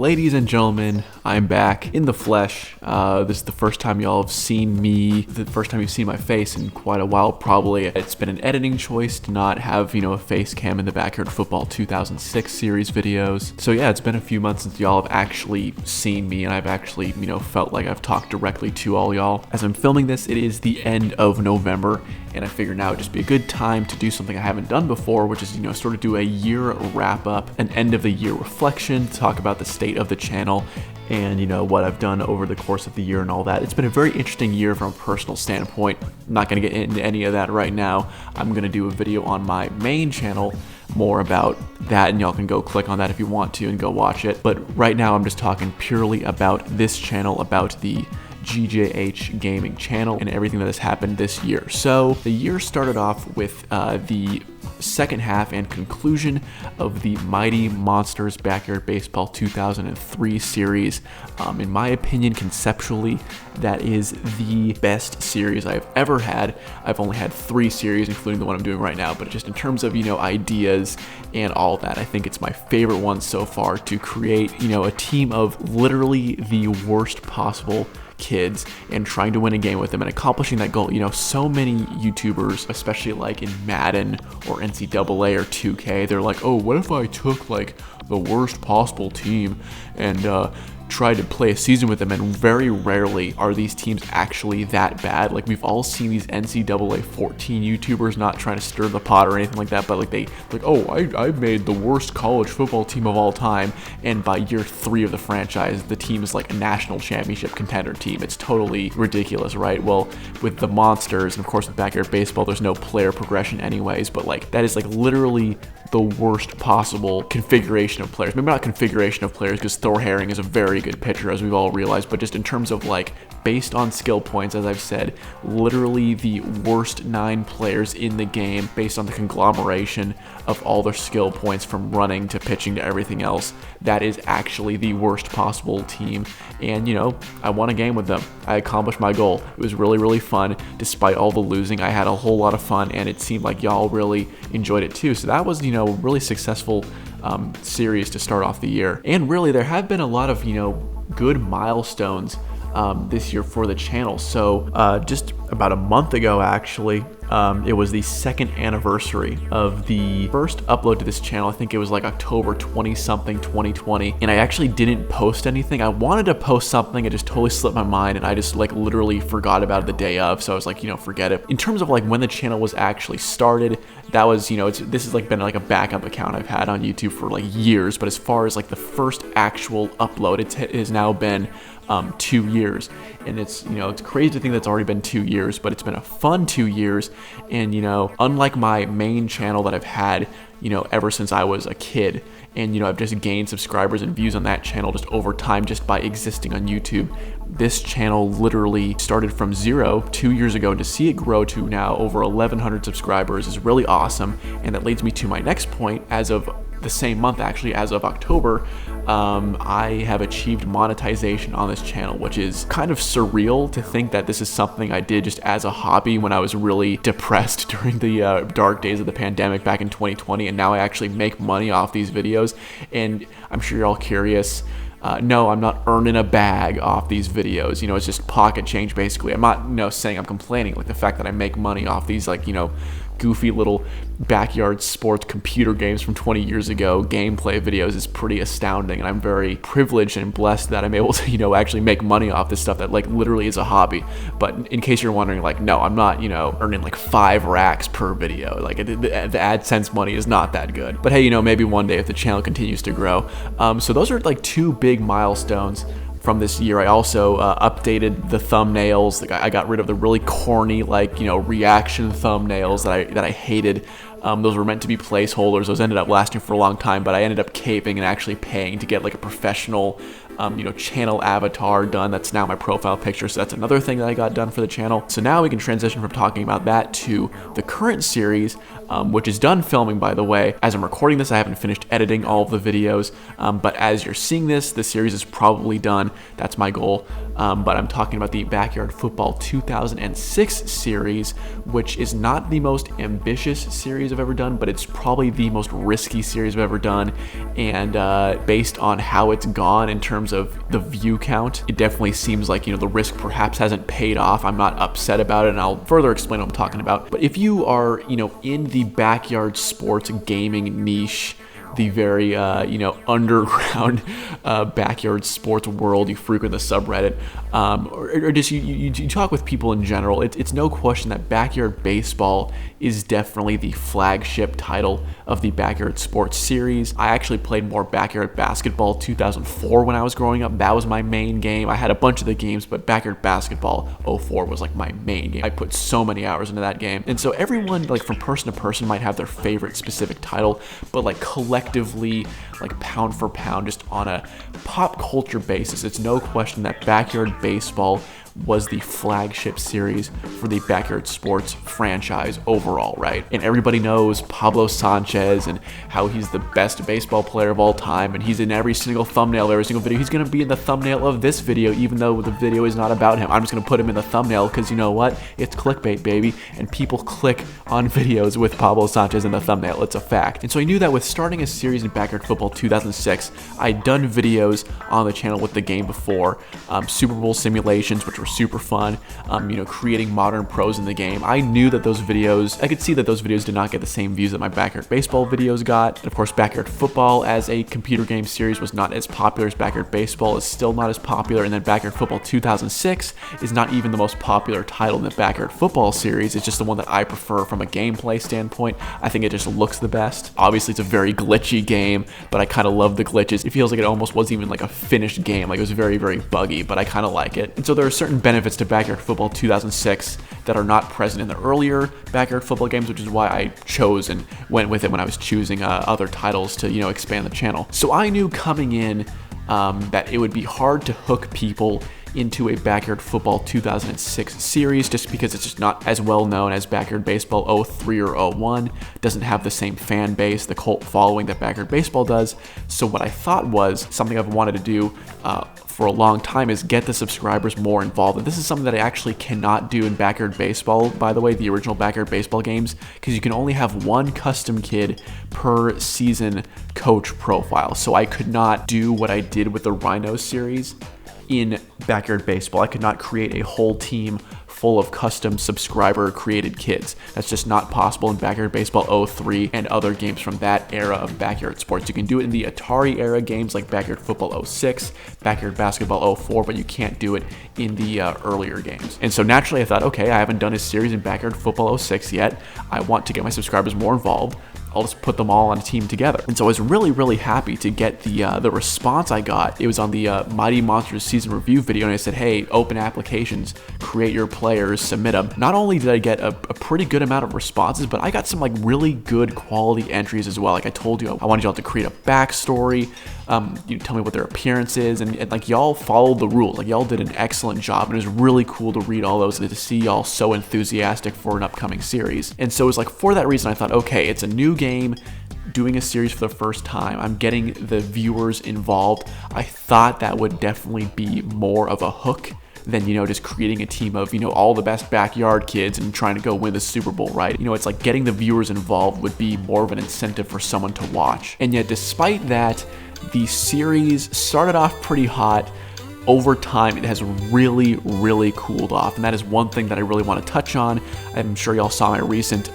Ladies and gentlemen, I'm back in the flesh. This is the first time y'all have seen me, the first time you've seen my face in quite a while probably. It's been an editing choice to not have, a face cam in the Backyard Football 2006 series videos. So yeah, it's been a few months since y'all have actually seen me, and I've actually, felt like I've talked directly to all y'all. As I'm filming this, it is the end of November, and I figured now would just be a good time to do something I haven't done before, which is, sort of do a year wrap up, an end of the year reflection, to talk about the state of the channel and what I've done over the course of the year and all that. It's been a very interesting year from a personal standpoint. I'm not gonna get into any of that right now. I'm gonna do a video on my main channel more about that, and y'all can go click on that if you want to and go watch it. But right now I'm just talking purely about this channel, about the GJH Gaming channel and everything that has happened this year. So the year started off with the second half and conclusion of the Mighty Monsters Backyard Baseball 2003 series. In my opinion, conceptually, that is the best series I've ever had. I've only had 3 series, including the one I'm doing right now, but just in terms of, ideas and all that, I think it's my favorite one so far to create, a team of literally the worst possible kids and trying to win a game with them and accomplishing that goal. So many YouTubers, especially like in Madden or NCAA or 2K, they're like, oh, what if I took like the worst possible team and try to play a season with them? And very rarely are these teams actually that bad. Like, we've all seen these NCAA 14 YouTubers, not trying to stir the pot or anything like that, but I made the worst college football team of all time, and by year 3 of the franchise, the team is like a national championship contender team. It's totally ridiculous, right? Well, with the Monsters, and of course with Backyard Baseball, there's no player progression anyways, but like, that is like literally the worst possible configuration of players. Maybe not configuration of players, because Thor Herring is a very good pitcher, as we've all realized, but just in terms of like, based on skill points, as I've said, literally the worst 9 players in the game based on the conglomeration of all their skill points from running to pitching to everything else. That is actually the worst possible team, and I won a game with them. I accomplished my goal. It was really, really fun. Despite all the losing, I had a whole lot of fun, and it seemed like y'all really enjoyed it too. So that was, a really successful series to start off the year. And really, there have been a lot of, good milestones this year for the channel. So just about a month ago, actually, it was the 2nd anniversary of the first upload to this channel. I think it was like October 20-something, 2020, and I actually didn't post anything. I wanted to post something, it just totally slipped my mind, and I just like literally forgot about it the day of, so I was like, forget it. In terms of like when the channel was actually started, that was, this has like been like a backup account I've had on YouTube for like years, but as far as like the first actual upload, it has now been 2 years, and it's it's crazy to think that's already been 2 years, but it's been a fun 2 years. And unlike my main channel that I've had ever since I was a kid, and I've just gained subscribers and views on that channel just over time just by existing on YouTube, this channel literally started from 0 2 years ago, and to see it grow to now over 1,100 subscribers is really awesome. And that leads me to my next point. As of the same month, actually, as of October, I have achieved monetization on this channel, which is kind of surreal to think that this is something I did just as a hobby when I was really depressed during the dark days of the pandemic back in 2020, and now I actually make money off these videos. And I'm sure you're all curious. No, I'm not earning a bag off these videos. It's just pocket change, basically. I'm not, saying I'm complaining. Like, the fact that I make money off these, like, goofy little backyard sports computer games from 20 years ago, gameplay videos, is pretty astounding, and I'm very privileged and blessed that I'm able to, actually make money off this stuff that, like, literally is a hobby. But in case you're wondering, like, no, I'm not, earning like 5 racks per video. Like, the AdSense money is not that good. But hey, maybe one day if the channel continues to grow. So those are like 2 big milestones from this year. I also updated the thumbnails. Like, I got rid of the really corny, like, reaction thumbnails that I hated. Those were meant to be placeholders. Those ended up lasting for a long time, but I ended up caving and actually paying to get like a professional channel avatar done. That's now my profile picture, so that's another thing that I got done for the channel. So now we can transition from talking about that to the current series, which is done filming, by the way. As I'm recording this, I haven't finished editing all of the videos, but as you're seeing this, the series is probably done. That's my goal. but I'm talking about the Backyard Football 2006 series, which is not the most ambitious series I've ever done, but it's probably the most risky series I've ever done. And based on how it's gone in terms of the view count, it definitely seems like, the risk perhaps hasn't paid off. I'm not upset about it, and I'll further explain what I'm talking about. But if you are, in the backyard sports gaming niche, the very, underground backyard sports world, you frequent the subreddit, or just you talk with people in general, it's no question that Backyard Baseball is definitely the flagship title of the Backyard Sports series. I actually played more Backyard Basketball 2004 when I was growing up. That was my main game. I had a bunch of the games, but Backyard Basketball 04 was like my main game. I put so many hours into that game. And so everyone, like from person to person, might have their favorite specific title, but like collectively, like pound for pound, just on a pop culture basis, it's no question that Backyard Baseball was the flagship series for the Backyard Sports franchise overall, right? And everybody knows Pablo Sanchez and how he's the best baseball player of all time, and he's in every single thumbnail, every single video. He's gonna be in the thumbnail of this video, even though the video is not about him. I'm just gonna put him in the thumbnail because you know what? It's clickbait, baby, and people click on videos with Pablo Sanchez in the thumbnail. It's a fact. And so I knew that with starting a series in Backyard Football 2006, I'd done videos on the channel with the game before, Super Bowl simulations, which were super fun, creating modern pros in the game. I knew that those videos, I could see that those videos did not get the same views that my Backyard Baseball videos got. And of course, Backyard Football as a computer game series was not as popular as Backyard Baseball, is still not as popular, and then Backyard Football 2006 is not even the most popular title in the Backyard Football series. It's just the one that I prefer from a gameplay standpoint. I think it just looks the best. Obviously, it's a very glitchy game, but I kind of love the glitches. It feels like it almost wasn't even like a finished game. Like it was very, very buggy, but I kind of like it. And so there are certain benefits to Backyard Football 2006 that are not present in the earlier Backyard Football games, which is why I chose and went with it when I was choosing other titles to, expand the channel. So I knew coming in that it would be hard to hook people into a Backyard Football 2006 series just because it's just not as well known as Backyard Baseball 03 or 01, doesn't have the same fan base, the cult following that Backyard Baseball does. So what I thought was something I've wanted to do for a long time is get the subscribers more involved. And this is something that I actually cannot do in Backyard Baseball, by the way, the original Backyard Baseball games, because you can only have one custom kid per season coach profile. So I could not do what I did with the Rhino series in Backyard Baseball. I could not create a whole team full of custom subscriber created kids. That's just not possible in Backyard Baseball 03 and other games from that era of Backyard Sports. You can do it in the Atari era games like Backyard Football 06, Backyard Basketball 04, but you can't do it in the earlier games. And so naturally I thought, okay, I haven't done a series in Backyard Football 06 yet. I want to get my subscribers more involved. I'll just put them all on a team together. And so I was really, really happy to get the response I got. It was on the Mighty Monsters season review video, and I said, hey, open applications, create your players, submit them. Not only did I get a pretty good amount of responses, but I got some like really good quality entries as well. Like I told you, I wanted y'all to create a backstory, you tell me what their appearance is, and like y'all followed the rules. Like y'all did an excellent job, and it was really cool to read all those and to see y'all so enthusiastic for an upcoming series. And so it was like for that reason I thought, okay, it's a new game, doing a series for the first time, I'm getting the viewers involved. I thought that would definitely be more of a hook than, just creating a team of, all the best backyard kids and trying to go win the Super Bowl, right? It's like getting the viewers involved would be more of an incentive for someone to watch. And yet, despite that, the series started off pretty hot. Over time, it has really, really cooled off, and that is one thing that I really want to touch on. I'm sure y'all saw my recent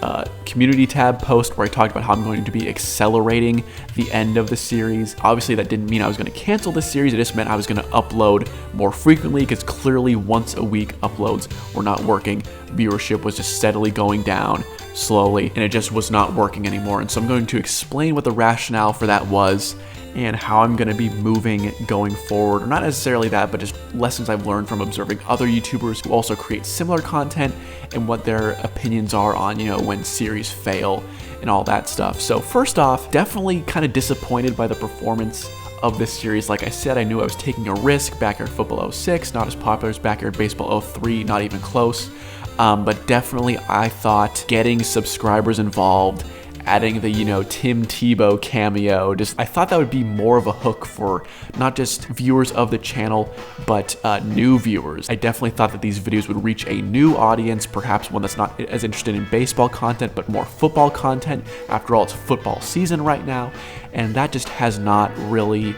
community tab post where I talked about how I'm going to be accelerating the end of the series. Obviously, that didn't mean I was going to cancel the series. It just meant I was going to upload more frequently, because clearly once a week uploads were not working. Viewership was just steadily going down slowly, and it just was not working anymore. And so I'm going to explain what the rationale for that was and how I'm going to be moving going forward. Or not necessarily that, but just lessons I've learned from observing other YouTubers who also create similar content and what their opinions are on, when series fail and all that stuff. So first off, definitely kind of disappointed by the performance of this series. Like I said, I knew I was taking a risk. Backyard Football 06, not as popular as Backyard Baseball 03, not even close. But definitely I thought getting subscribers involved adding the, Tim Tebow cameo. I thought that would be more of a hook for not just viewers of the channel, but new viewers. I definitely thought that these videos would reach a new audience, perhaps one that's not as interested in baseball content, but more football content. After all, it's football season right now, and that just has not really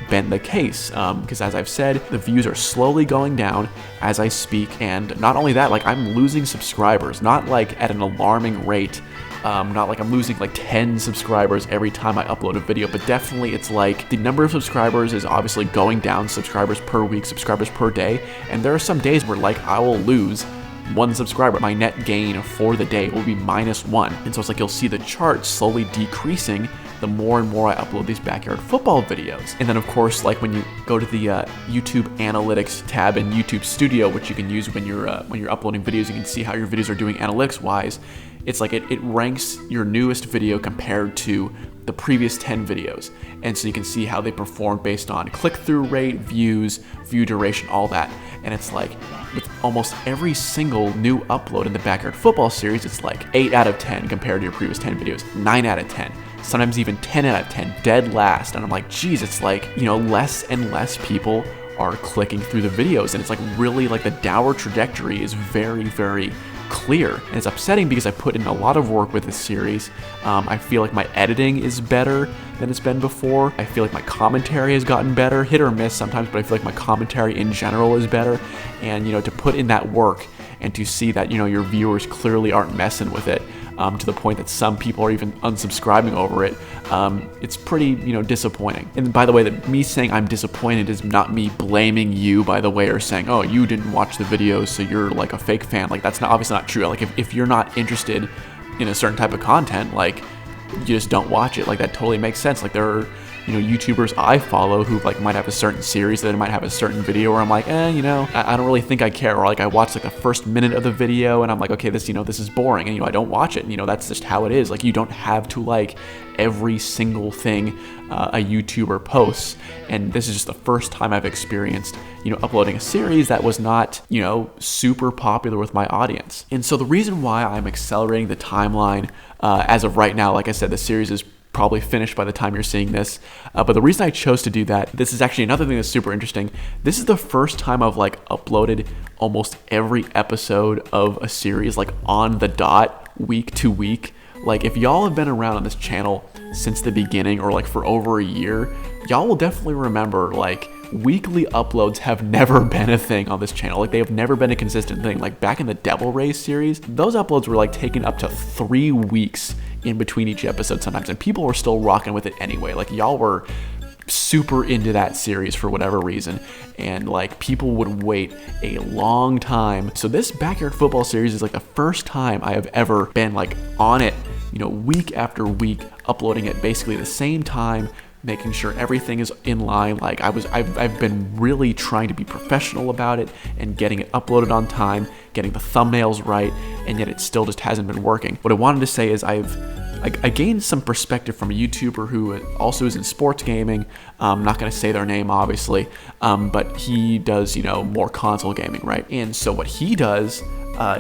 been the case, because as I've said, the views are slowly going down as I speak, and not only that, like, I'm losing subscribers, not like at an alarming rate, not like I'm losing like 10 subscribers every time I upload a video, but definitely it's like the number of subscribers is obviously going down, subscribers per week, subscribers per day, and there are some days where like I will lose 1 subscriber. My net gain for the day will be -1, and so it's like you'll see the chart slowly decreasing the more and more I upload these backyard football videos. And then of course, like when you go to the YouTube Analytics tab in YouTube Studio, which you can use when you're uploading videos, you can see how your videos are doing analytics wise. It's like it ranks your newest video compared to the previous 10 videos. And so you can see how they perform based on click-through rate, views, view duration, all that. And it's like with almost every single new upload in the backyard football series, it's like 8 out of 10 compared to your previous 10 videos, 9 out of 10. Sometimes even 10 out of 10, dead last. And I'm like, geez, it's like, less and less people are clicking through the videos. And it's like really like the downward trajectory is very, very clear. And it's upsetting because I put in a lot of work with this series. I feel like my editing is better than it's been before. I feel like my commentary has gotten better, hit or miss sometimes, but I feel like my commentary in general is better. And, to put in that work and to see that, your viewers clearly aren't messing with it, to the point that some people are even unsubscribing over it, it's pretty, disappointing. And by the way, that me saying I'm disappointed is not me blaming you, by the way, or saying, oh, you didn't watch the videos, so you're like a fake fan. Like, that's not obviously not true. Like, if you're not interested in a certain type of content, like, you just don't watch it. Like, that totally makes sense. Like, there are, YouTubers I follow who like might have a certain series, that might have a certain video where I'm like, I don't really think I care. Or like I watch like the first minute of the video and I'm like, okay, this is boring, and I don't watch it. That's just how it is. Like, you don't have to like every single thing a YouTuber posts. And this is just the first time I've experienced, uploading a series that was not, super popular with my audience. And so the reason why I'm accelerating the timeline as of right now, like I said, the series is probably finished by the time you're seeing this. But the reason I chose to do that, this is actually another thing that's super interesting. This is the first time I've like uploaded almost every episode of a series like on the dot, week to week. Like, if y'all have been around on this channel since the beginning or like for over a year, y'all will definitely remember like weekly uploads have never been a thing on this channel. Like, they have never been a consistent thing. Like back in the Devil Rays series, those uploads were like taking up to 3 weeks in between each episode sometimes, and people were still rocking with it anyway. Like, y'all were super into that series for whatever reason, and like people would wait a long time. So this backyard football series is like the first time I have ever been like on it, week after week, uploading at basically the same time, making sure everything is in line. Like, I've been really trying to be professional about it and getting it uploaded on time, getting the thumbnails right, and yet it still just hasn't been working. What I wanted to say is I gained some perspective from a YouTuber who also is in sports gaming. I'm not going to say their name, obviously, but he does, more console gaming, right? And so what he does,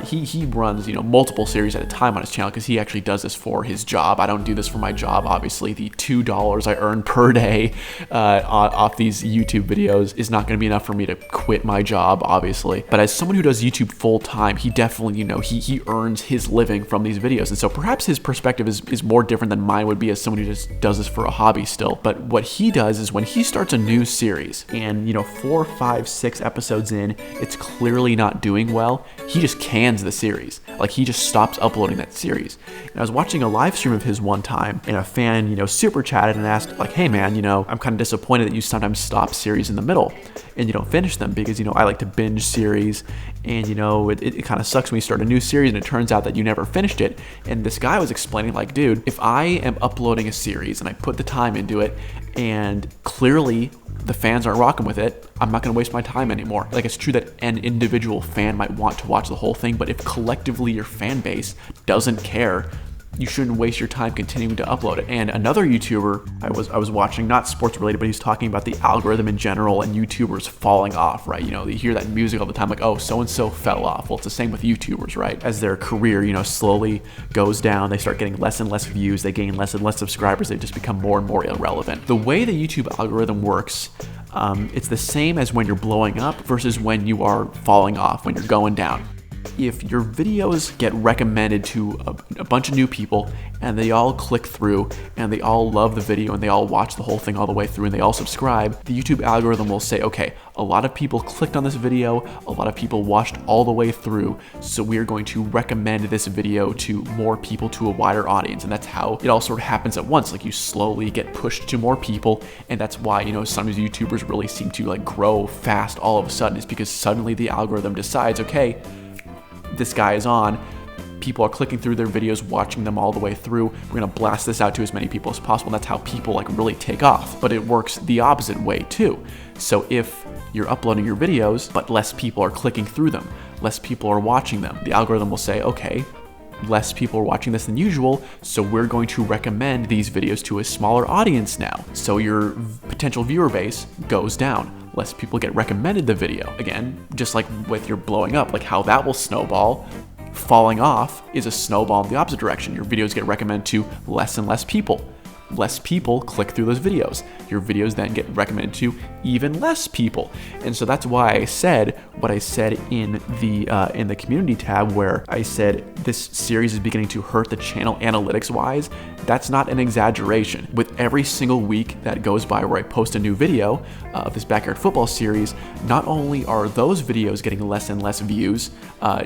he runs, multiple series at a time on his channel, because he actually does this for his job. I don't do this for my job, obviously. The $2 I earn per day off these YouTube videos is not going to be enough for me to quit my job, obviously. But as someone who does YouTube full time, he definitely, he earns his living from these videos. And so perhaps his perspective is more different than mine would be as someone who just does this for a hobby still. But what he does is when he starts a new series and, 4, 5, 6 episodes in, it's clearly not doing well, he just cans the series. Like, he just stops uploading that series. And I was watching a live stream of his one time, and a fan, super chatted and asked like, hey man, I'm kind of disappointed that you sometimes stop series in the middle and you don't finish them, because, I like to binge series, and, it kind of sucks when you start a new series and it turns out that you never finished it. And this guy was explaining like, dude, if I am uploading a series and I put the time into it and clearly the fans aren't rocking with it, I'm not going to waste my time anymore. Like, it's true that an individual fan might want to watch the whole thing, but if collectively your fan base doesn't care, you shouldn't waste your time continuing to upload it. And another YouTuber I was watching, not sports related, but he's talking about the algorithm in general and YouTubers falling off, right? You know, you hear that music all the time, like, oh, so-and-so fell off. Well, it's the same with YouTubers, right? As their career, you know, slowly goes down, they start getting less and less views, they gain less and less subscribers, they just become more and more irrelevant. The way the YouTube algorithm works, it's the same as when you're blowing up versus when you are falling off, when you're going down. If your videos get recommended to a bunch of new people and they all click through and they all love the video and they all watch the whole thing all the way through and they all subscribe, the YouTube algorithm will say, okay, a lot of people clicked on this video, a lot of people watched all the way through, so we're going to recommend this video to more people, to a wider audience. And that's how it all sort of happens at once. Like, you slowly get pushed to more people, and that's why, you know, some of these YouTubers really seem to like grow fast all of a sudden, is because suddenly the algorithm decides, okay, this guy is on, people are clicking through their videos, watching them all the way through, we're gonna blast this out to as many people as possible. And that's how people like really take off. But it works the opposite way too. So if you're uploading your videos, but less people are clicking through them, less people are watching them, the algorithm will say, okay, less people are watching this than usual, so we're going to recommend these videos to a smaller audience now. So your potential viewer base goes down. Less people get recommended the video. Again, just like with your blowing up, like how that will snowball. Falling off is a snowball in the opposite direction. Your videos get recommended to less and less people. Less people click through those videos. Your videos then get recommended to even less people. And so that's why I said what I said in the community tab, where I said this series is beginning to hurt the channel analytics wise. That's not an exaggeration. With every single week that goes by where I post a new video of this backyard football series, not only are those videos getting less and less views,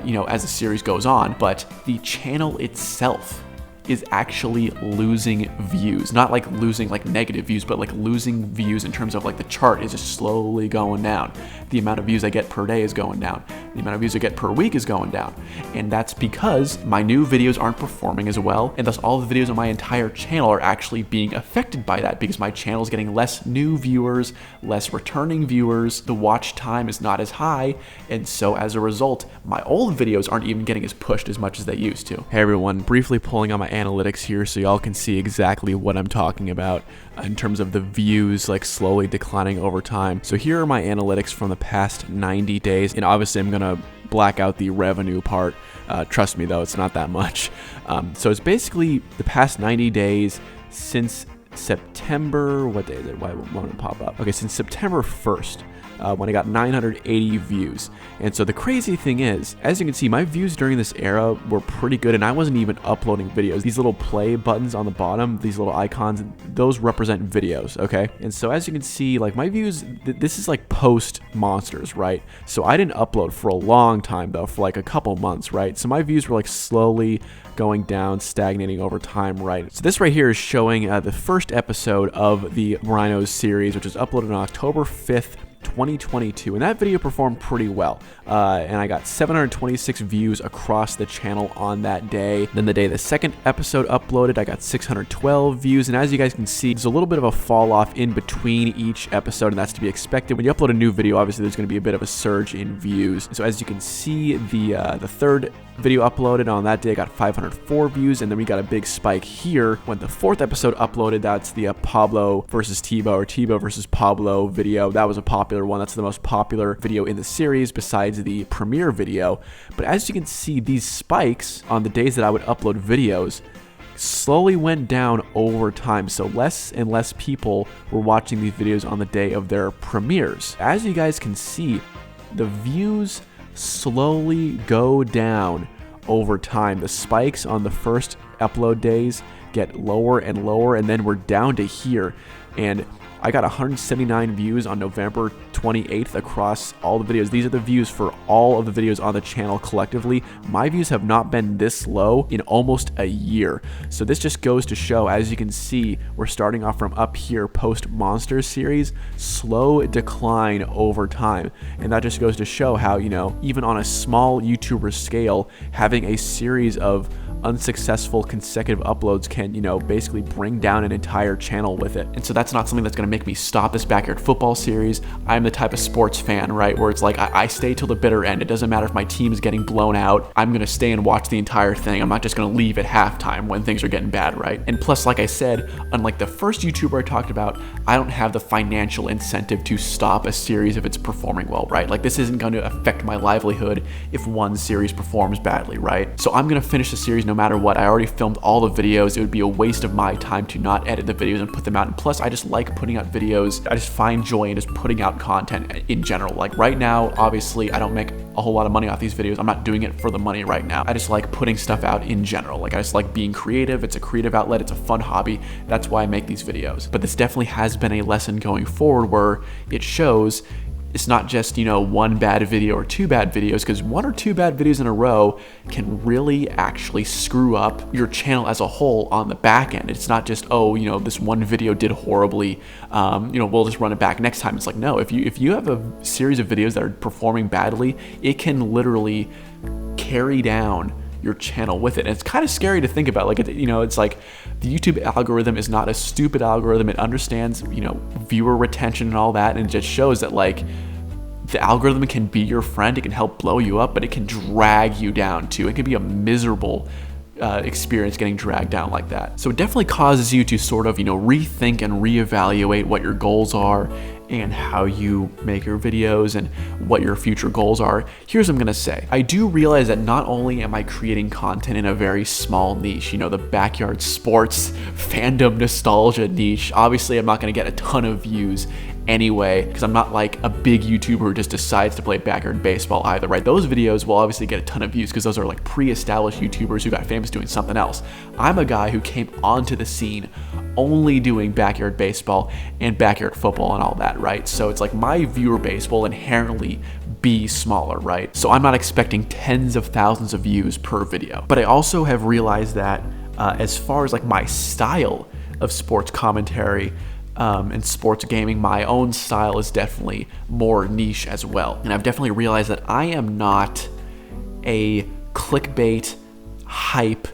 you know, as the series goes on, but the channel itself is actually losing views. Not like losing like negative views, but like losing views in terms of like the chart is just slowly going down. The amount of views I get per day is going down. The amount of views I get per week is going down. And that's because my new videos aren't performing as well, and thus all the videos on my entire channel are actually being affected by that, because my channel is getting less new viewers, less returning viewers, the watch time is not as high, and so as a result, my old videos aren't even getting as pushed as much as they used to. Hey everyone, briefly pulling on my analytics here so y'all can see exactly what I'm talking about in terms of the views like slowly declining over time. So here are my analytics from the past 90 days, and obviously I'm gonna black out the revenue part. Trust me though, it's not that much. So it's basically the past 90 days since September, what day is it? Why won't it pop up? Okay, since September 1st. When I got 980 views. And so the crazy thing is, as you can see, my views during this era were pretty good, and I wasn't even uploading videos. These little play buttons on the bottom, these little icons, those represent videos, okay? And so as you can see, like my views, this is like post monsters, right? So I didn't upload for a long time though, for like a couple months, right? So my views were like slowly going down, stagnating over time, right? So this right here is showing the first episode of the Rhinos series, which was uploaded on October 5th, 2022, and that video performed pretty well, and I got 726 views across the channel on that day. Then the day the second episode uploaded, I got 612 views, and as you guys can see, there's a little bit of a fall off in between each episode, and that's to be expected. When you upload a new video, obviously there's going to be a bit of a surge in views. So as you can see, the third video uploaded on that day, I got 504 views, and then we got a big spike here when the fourth episode uploaded. That's the Pablo versus Tebow, or Tebow versus Pablo video. That was a popular one. That's the most popular video in the series besides the premiere video. But as you can see, these spikes on the days that I would upload videos slowly went down over time. So less and less people were watching these videos on the day of their premieres. As you guys can see, the views slowly go down over time. The spikes on the first upload days get lower and lower, and then we're down to here. And I got 179 views on November 28th across all the videos. These are the views for all of the videos on the channel collectively. My views have not been this low in almost a year. So this just goes to show, as you can see, we're starting off from up here post Monsters series, slow decline over time. And that just goes to show how, you know, even on a small YouTuber scale, having a series of unsuccessful consecutive uploads can, you know, basically bring down an entire channel with it. And so that's not something that's going to make me stop this backyard football series. I'm the type of sports fan, right, where it's like I stay till the bitter end. It doesn't matter if my team is getting blown out. I'm going to stay and watch the entire thing. I'm not just going to leave at halftime when things are getting bad, right? And plus, like I said, unlike the first YouTuber I talked about, I don't have the financial incentive to stop a series if it's performing well, right? Like, this isn't going to affect my livelihood if one series performs badly, right? So I'm going to finish the series no matter what. I already filmed all the videos. It would be a waste of my time to not edit the videos and put them out. And plus, I just like putting out videos. I just find joy in just putting out content in general. Like right now, obviously, I don't make a whole lot of money off these videos. I'm not doing it for the money right now. I just like putting stuff out in general. Like, I just like being creative. It's a creative outlet. It's a fun hobby. That's why I make these videos. But this definitely has been a lesson going forward where it shows it's not just, you know, one bad video or two bad videos, because one or two bad videos in a row can really actually screw up your channel as a whole on the back end. It's not just, oh, you know, this one video did horribly, you know, we'll just run it back next time. It's like, no, if you have a series of videos that are performing badly, it can literally carry down your channel with it. And it's kind of scary to think about. Like, you know, it's like the YouTube algorithm is not a stupid algorithm. It understands, you know, viewer retention and all that, and it just shows that, like, the algorithm can be your friend. It can help blow you up, but it can drag you down too. It can be a miserable experience getting dragged down like that. So it definitely causes you to sort of, you know, rethink and reevaluate what your goals are and how you make your videos and what your future goals are. Here's what I'm gonna say. I do realize that not only am I creating content in a very small niche, you know, the backyard sports fandom nostalgia niche. Obviously, I'm not gonna get a ton of views anyway, because I'm not like a big YouTuber who just decides to play backyard baseball either, right? Those videos will obviously get a ton of views because those are like pre-established YouTubers who got famous doing something else. I'm a guy who came onto the scene only doing backyard baseball and backyard football and all that, right? So it's like my viewer base will inherently be smaller, right? So I'm not expecting tens of thousands of views per video. But I also have realized that as far as like my style of sports commentary, and sports gaming, my own style is definitely more niche as well. And I've definitely realized that I am not a clickbait, hype,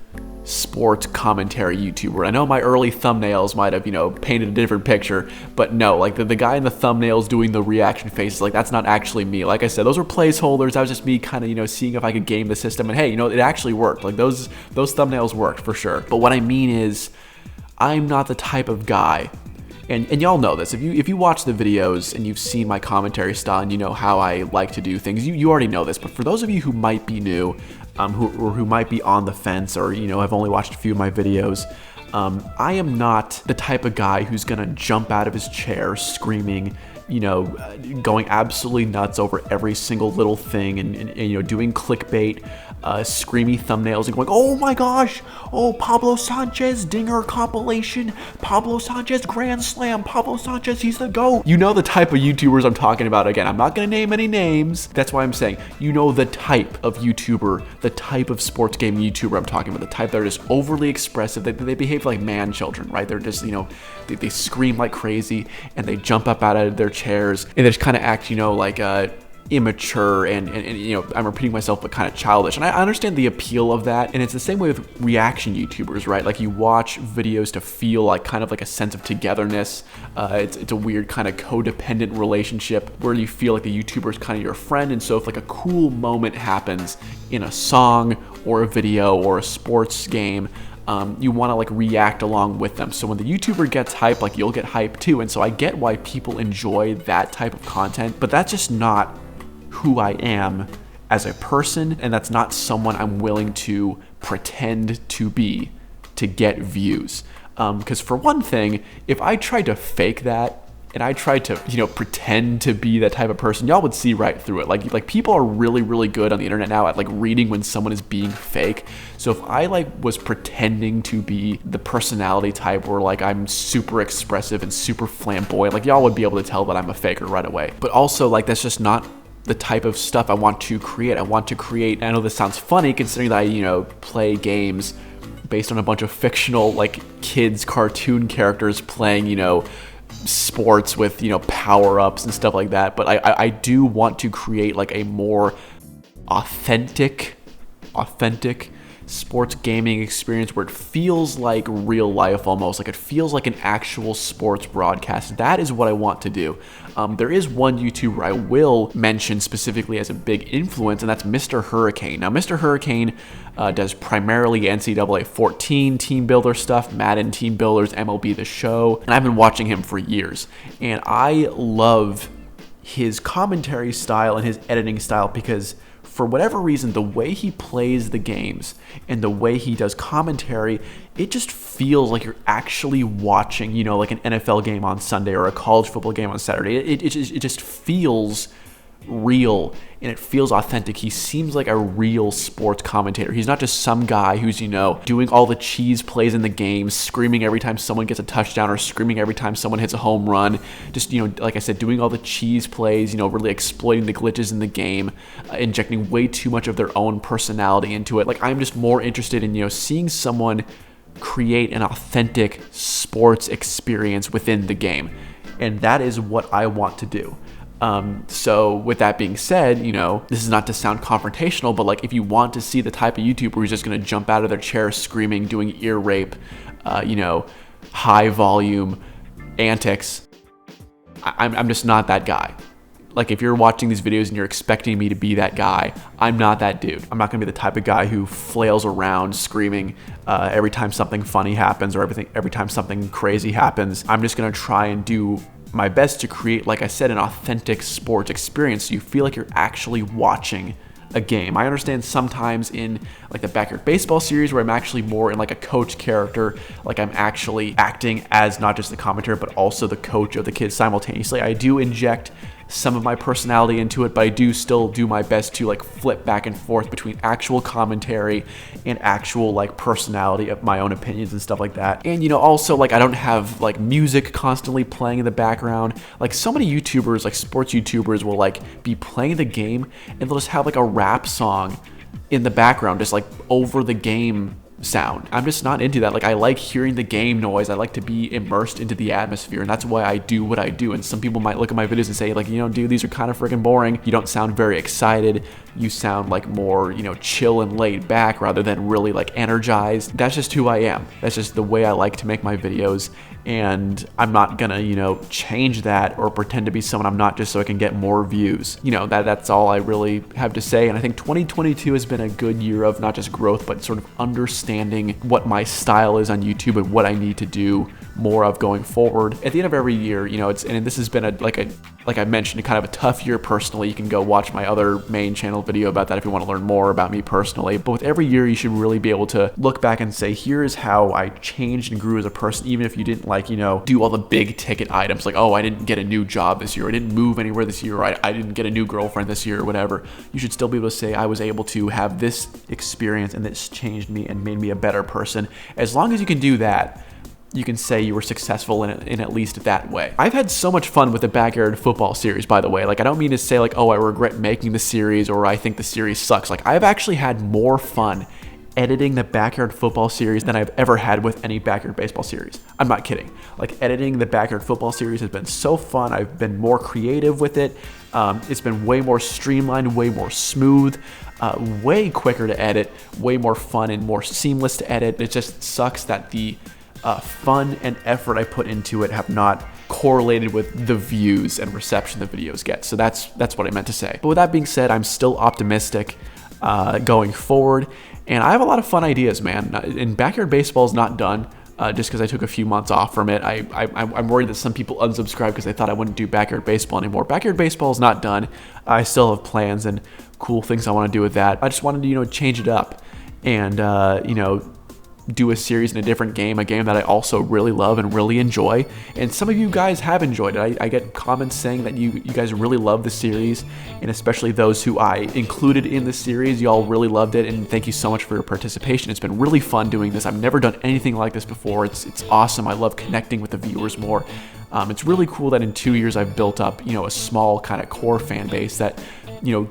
sports commentary YouTuber. I know my early thumbnails might have, you know, painted a different picture, but no, like the guy in the thumbnails doing the reaction faces, like that's not actually me. Like I said, those were placeholders. That was just me kind of, you know, seeing if I could game the system, and hey, you know, it actually worked. Like those thumbnails worked for sure. But what I mean is, I'm not the type of guy, and y'all know this, if you watch the videos and you've seen my commentary style and you know how I like to do things, you already know this. But for those of you who might be new, who might be on the fence, or, you know, have only watched a few of my videos, I am not the type of guy who's gonna jump out of his chair screaming, you know, going absolutely nuts over every single little thing, and you know, doing clickbait, screamy thumbnails and going, oh my gosh, oh, Pablo Sanchez dinger compilation, Pablo Sanchez grand slam, Pablo Sanchez, he's the GOAT. You know the type of YouTubers I'm talking about. Again, I'm not gonna name any names. That's why I'm saying, you know the type of YouTuber, the type of sports game YouTuber I'm talking about, the type that are just overly expressive. They behave like man children, right? They're just, you know, they scream like crazy and they jump up out of their chairs and they just kind of act, you know, like immature and you know, I'm repeating myself, but kind of childish. And I understand the appeal of that, and it's the same way with reaction YouTubers, right? Like, you watch videos to feel like kind of like a sense of togetherness. It's a weird kind of codependent relationship where you feel like the YouTuber is kind of your friend, and so if like a cool moment happens in a song or a video or a sports game, you want to like react along with them. So when the YouTuber gets hype, like, you'll get hype too. And so I get why people enjoy that type of content, but that's just not who I am as a person, and that's not someone I'm willing to pretend to be to get views. Because for one thing, if I tried to fake that and I tried to, you know, pretend to be that type of person, y'all would see right through it. Like people are really, really good on the internet now at like reading when someone is being fake. So if I like was pretending to be the personality type where like I'm super expressive and super flamboyant, like y'all would be able to tell that I'm a faker right away. But also, like, that's just not the type of stuff I want to create. I want to create, I know this sounds funny considering that I, you know, play games based on a bunch of fictional, like, kids cartoon characters playing, you know, sports with, you know, power-ups and stuff like that. But I do want to create like a more authentic sports gaming experience where it feels like real life almost, like it feels like an actual sports broadcast. That is what I want to do. There is one YouTuber I will mention specifically as a big influence, and that's Mr. Hurricane. Now, Mr. Hurricane does primarily NCAA 14 team builder stuff, Madden team builders, MLB The Show, and I've been watching him for years. And I love his commentary style and his editing style because for whatever reason, the way he plays the games and the way he does commentary, it just feels like you're actually watching, like an NFL game on Sunday or a college football game on Saturday. It just feels real and it feels authentic. He seems like a real sports commentator. He's not just some guy who's, doing all the cheese plays in the game, screaming every time someone gets a touchdown or screaming every time someone hits a home run. Just, like I said, doing all the cheese plays, really exploiting the glitches in the game, injecting way too much of their own personality into it. Like, I'm just more interested in, seeing someone create an authentic sports experience within the game. And that is what I want to do. So with that being said, this is not to sound confrontational, but like if you want to see the type of YouTuber who's just going to jump out of their chair screaming, doing ear rape, high volume antics, I'm just not that guy. Like if you're watching these videos and you're expecting me to be that guy, I'm not that dude. I'm not going to be the type of guy who flails around screaming every time something funny happens or every time something crazy happens. I'm just going to try and do my best to create, like I said, an authentic sports experience so you feel like you're actually watching a game. I understand sometimes in like the Backyard Baseball series where I'm actually more in like a coach character, like I'm actually acting as not just the commentator but also the coach of the kids simultaneously. I do inject some of my personality into it, but I do still do my best to like flip back and forth between actual commentary and actual like personality of my own opinions and stuff like that. And also like I don't have like music constantly playing in the background. Like so many YouTubers, like sports YouTubers will like be playing the game and they'll just have like a rap song in the background, just like over the game sound. I'm just not into that. Like I like hearing the game noise. I like to be immersed into the atmosphere, and that's why I do what I do. And some people might look at my videos and say like, dude, these are kind of freaking boring. You don't sound very excited. You sound like more, chill and laid back rather than really like energized. That's just who I am. That's just the way I like to make my videos. And I'm not gonna, change that or pretend to be someone I'm not just so I can get more views. That's all I really have to say. And I think 2022 has been a good year of not just growth, but sort of understanding what my style is on YouTube and what I need to do more of going forward. At the end of every year, and this has been like I mentioned, kind of a tough year personally. You can go watch my other main channel video about that if you want to learn more about me personally. But with every year, you should really be able to look back and say, here's how I changed and grew as a person, even if you didn't do all the big ticket items like, oh, I didn't get a new job this year, I didn't move anywhere this year, or I didn't get a new girlfriend this year or whatever. You should still be able to say, I was able to have this experience and this changed me and made me a better person. As long as you can do that, you can say you were successful in at least that way. I've had so much fun with the Backyard Football series, by the way. Like, I don't mean to say like, oh, I regret making the series or I think the series sucks. Like, I've actually had more fun editing the Backyard Football series than I've ever had with any Backyard Baseball series. I'm not kidding. Like, editing the Backyard Football series has been so fun. I've been more creative with it. It's been way more streamlined, way more smooth, way quicker to edit, way more fun and more seamless to edit. It just sucks that the fun and effort I put into it have not correlated with the views and reception the videos get. So that's what I meant to say. But with that being said, I'm still optimistic going forward, and I have a lot of fun ideas, man. And Backyard Baseball is not done just because I took a few months off from it. I'm worried that some people unsubscribed because they thought I wouldn't do Backyard Baseball anymore. Backyard Baseball is not done. I still have plans and cool things I want to do with that. I just wanted to, change it up and, do a series in a different game, a game that I also really love and really enjoy. And some of you guys have enjoyed it. I get comments saying that you guys really love the series, and especially those who I included in the series, y'all really loved it, and thank you so much for your participation. It's been really fun doing this. I've never done anything like this before. It's awesome. I love connecting with the viewers more. It's really cool that in 2 years I've built up, a small kind of core fan base that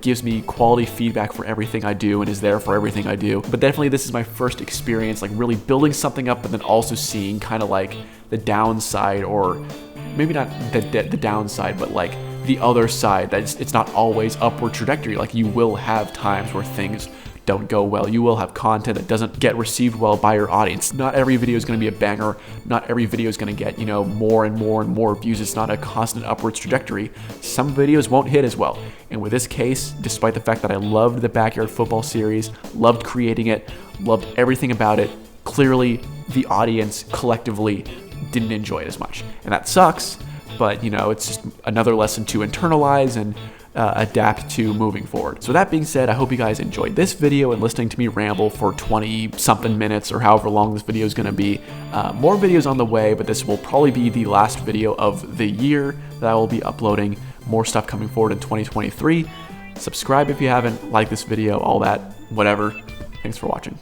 gives me quality feedback for everything I do and is there for everything I do. But definitely this is my first experience, like really building something up, but then also seeing kind of like the downside, or maybe not the downside, but like the other side, that it's not always upward trajectory. Like, you will have times where things don't go well. You will have content that doesn't get received well by your audience. Not every video is going to be a banger. Not every video is going to get, more and more and more views. It's not a constant upwards trajectory. Some videos won't hit as well. And with this case, despite the fact that I loved the Backyard Football series, loved creating it, loved everything about it, clearly the audience collectively didn't enjoy it as much. And that sucks, but it's just another lesson to internalize and adapt to moving forward. So that being said, I hope you guys enjoyed this video and listening to me ramble for 20 something minutes or however long this video is going to be. More videos on the way, but this will probably be the last video of the year that I will be uploading. More stuff coming forward in 2023. Subscribe if you haven't, like this video, all that, whatever. Thanks for watching.